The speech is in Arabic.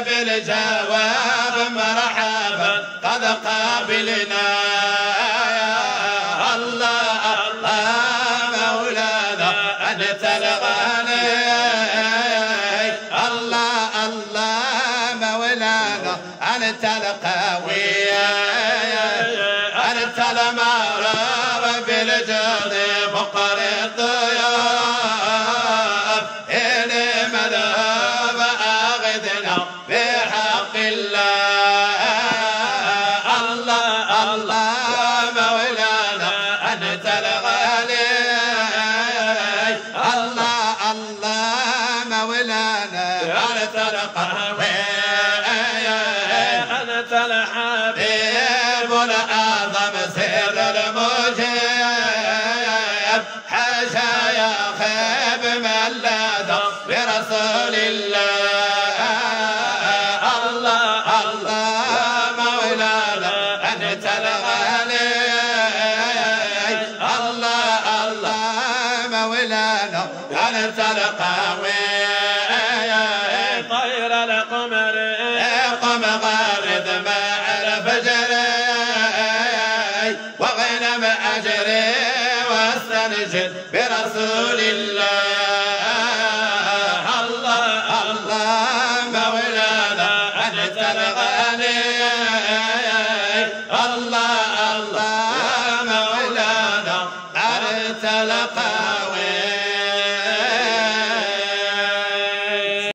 بالجواب مرحبا قد قابلنا. الله الله مولانا أنت الغالي. الله الله مولانا أنت القوي. أنت المعرب بالجود مقر الضياف. إلي مذهب أغثنا بحق الله. الله الله مولانا أنت الغالي. الله الله مولانا أنت القوي. أنت الحبيب الأعظم سر المجيب. حاشا يا خيب من لاذ برسول الله. الله الله مولانا أنت الغالي. الله الله مولانا أنت القوي. طير القمر قم غارد مع الفجر وغنم أجري واستنجد برسول الله. الله الله مولانا أنت الغالي. الله الله مولانا أنت القوي.